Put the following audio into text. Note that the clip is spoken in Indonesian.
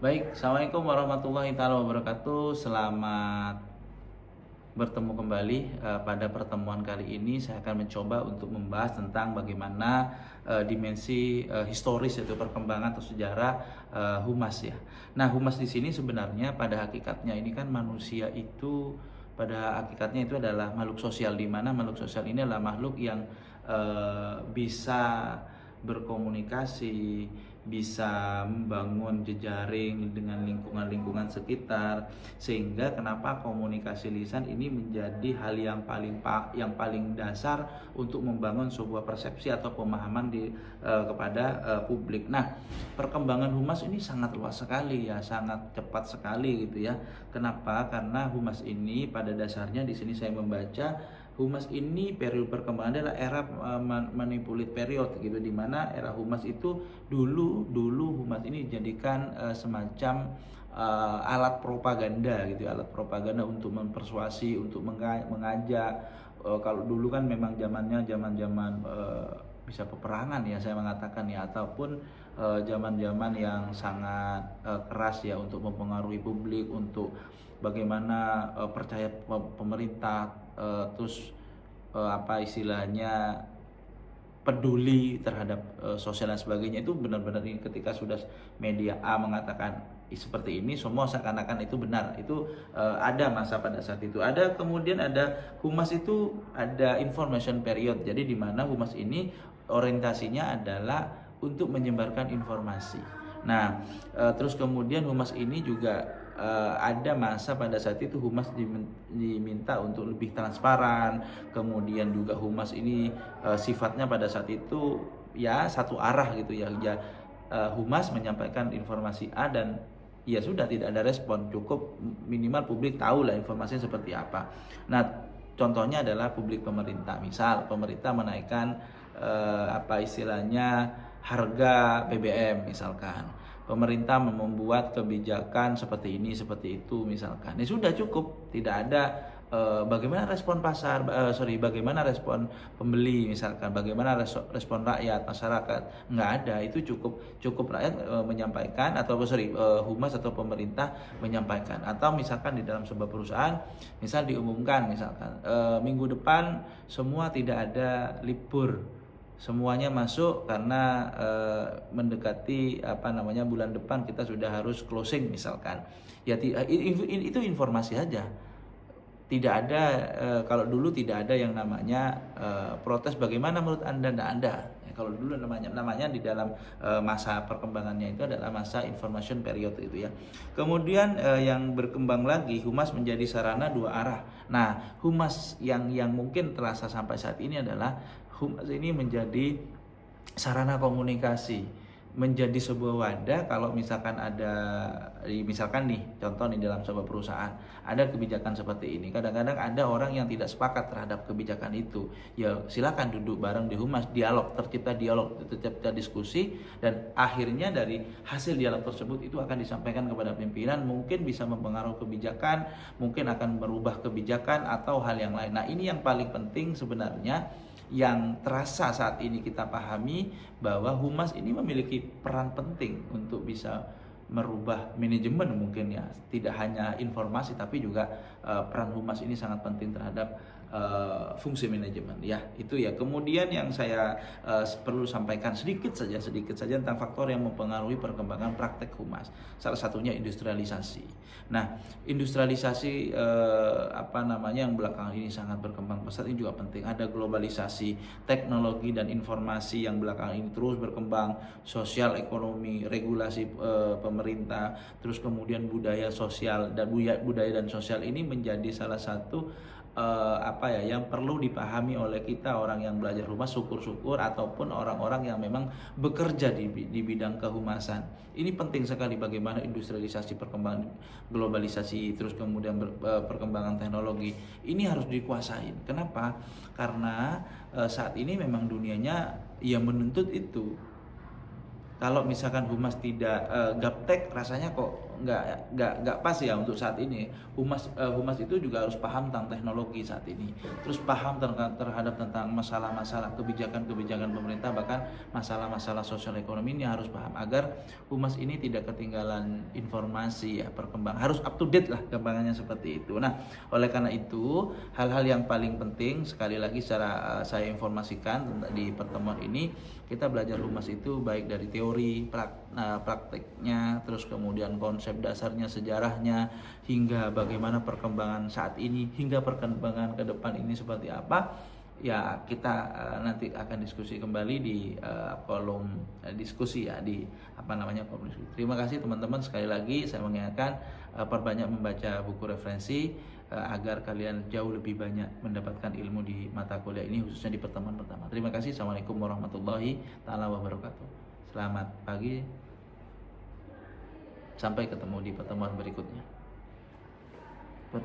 Baik, Assalamualaikum warahmatullahi taala wabarakatuh. Selamat bertemu kembali. Pada pertemuan kali ini saya akan mencoba untuk membahas tentang bagaimana dimensi historis, yaitu perkembangan atau sejarah humas ya. Nah, humas di sini sebenarnya pada hakikatnya ini kan manusia itu pada hakikatnya itu adalah makhluk sosial, di mana makhluk sosial ini adalah makhluk yang bisa berkomunikasi, bisa membangun jejaring dengan lingkungan-lingkungan sekitar, sehingga kenapa komunikasi lisan ini menjadi hal yang paling dasar untuk membangun sebuah persepsi atau pemahaman kepada publik. Nah, perkembangan humas ini sangat luas sekali ya, sangat cepat sekali gitu ya. Kenapa? Karena humas ini pada dasarnya di sini saya membaca humas ini periode perkembangan adalah era manipulate period gitu, di mana era humas itu dulu humas ini dijadikan semacam alat propaganda gitu, alat propaganda untuk mempersuasi, untuk mengajak. Kalau dulu kan memang zaman-zaman bisa peperangan ya, saya mengatakan ya, ataupun zaman-zaman yang sangat keras ya, untuk mempengaruhi publik, untuk bagaimana percaya pemerintah, terus apa istilahnya, peduli terhadap sosial dan sebagainya. Itu benar-benar ini ketika sudah media A mengatakan seperti ini, semua seakan-akan itu benar. Itu ada masa pada saat itu. Ada kemudian ada humas itu ada information period. Jadi di mana humas ini orientasinya adalah untuk menyebarkan informasi. Nah, terus kemudian humas ini juga ada masa pada saat itu humas diminta untuk lebih transparan. Kemudian juga humas ini sifatnya pada saat itu ya satu arah gitu ya. Humas menyampaikan informasi A dan ya sudah, tidak ada respon, cukup minimal publik tahu lah informasinya seperti apa. Nah, contohnya adalah publik pemerintah. Misal pemerintah menaikkan apa istilahnya, harga BBM misalkan. Pemerintah membuat kebijakan seperti ini, seperti itu misalkan. Ya sudah, cukup, tidak ada bagaimana respon pasar, bagaimana respon pembeli misalkan, bagaimana respon rakyat, masyarakat. Nggak ada, itu cukup rakyat menyampaikan, atau humas atau pemerintah menyampaikan. Atau misalkan di dalam sebuah perusahaan, misal diumumkan misalkan minggu depan semua tidak ada libur, semuanya masuk karena mendekati bulan depan kita sudah harus closing misalkan. Ya itu informasi aja. Tidak ada kalau dulu tidak ada yang namanya protes bagaimana menurut Anda, tidak ada. Ya, kalau dulu namanya di dalam masa perkembangannya itu adalah masa information period itu ya. Kemudian yang berkembang lagi, humas menjadi sarana dua arah. Nah, humas yang mungkin terasa sampai saat ini adalah humas ini menjadi sarana komunikasi, menjadi sebuah wadah. Kalau misalkan misalkan nih contoh nih, dalam sebuah perusahaan ada kebijakan seperti ini, kadang-kadang ada orang yang tidak sepakat terhadap kebijakan itu, ya silakan duduk bareng di humas, tercipta diskusi, dan akhirnya dari hasil dialog tersebut itu akan disampaikan kepada pimpinan, mungkin bisa mempengaruhi kebijakan, mungkin akan merubah kebijakan atau hal yang lain. Nah, ini yang paling penting sebenarnya, yang terasa saat ini kita pahami, bahwa humas ini memiliki peran penting untuk bisa merubah manajemen mungkin ya. Tidak hanya informasi, tapi juga peran humas ini sangat penting terhadap fungsi manajemen ya. Itu ya. Kemudian yang saya perlu sampaikan sedikit saja tentang faktor yang mempengaruhi perkembangan praktek humas. Salah satunya industrialisasi. Nah, industrialisasi yang belakangan ini sangat berkembang pesat ini juga penting. Ada globalisasi, teknologi dan informasi yang belakangan ini terus berkembang, sosial ekonomi, regulasi pemerintah, terus kemudian budaya dan sosial ini menjadi salah satu yang perlu dipahami oleh kita, orang yang belajar humas, syukur-syukur, ataupun orang-orang yang memang bekerja di bidang kehumasan. Ini penting sekali bagaimana industrialisasi, perkembangan globalisasi, terus kemudian perkembangan teknologi ini harus dikuasain. Kenapa? Karena saat ini memang dunianya yang menuntut itu. Kalau misalkan humas tidak gaptek, rasanya kok nggak pas ya untuk saat ini. Humas itu juga harus paham tentang teknologi saat ini, terus paham terhadap tentang masalah-masalah kebijakan pemerintah, bahkan masalah-masalah sosial ekonomi ini harus paham agar humas ini tidak ketinggalan informasi ya, harus up to date lah perkembangannya seperti itu. Nah, oleh karena itu hal-hal yang paling penting sekali lagi secara saya informasikan di pertemuan ini, kita belajar humas itu baik dari teori, prakteknya, terus kemudian konsep dasarnya, sejarahnya, hingga bagaimana perkembangan saat ini, hingga perkembangan ke depan ini seperti apa. Ya, kita nanti akan diskusi kembali di kolom diskusi ya, di kolom diskusi. Terima kasih teman-teman, sekali lagi saya mengingatkan perbanyak membaca buku referensi agar kalian jauh lebih banyak mendapatkan ilmu di mata kuliah ini, khususnya di pertemuan pertama. Terima kasih. Assalamualaikum warahmatullahi taala wabarakatuh. Selamat pagi, sampai ketemu di pertemuan berikutnya.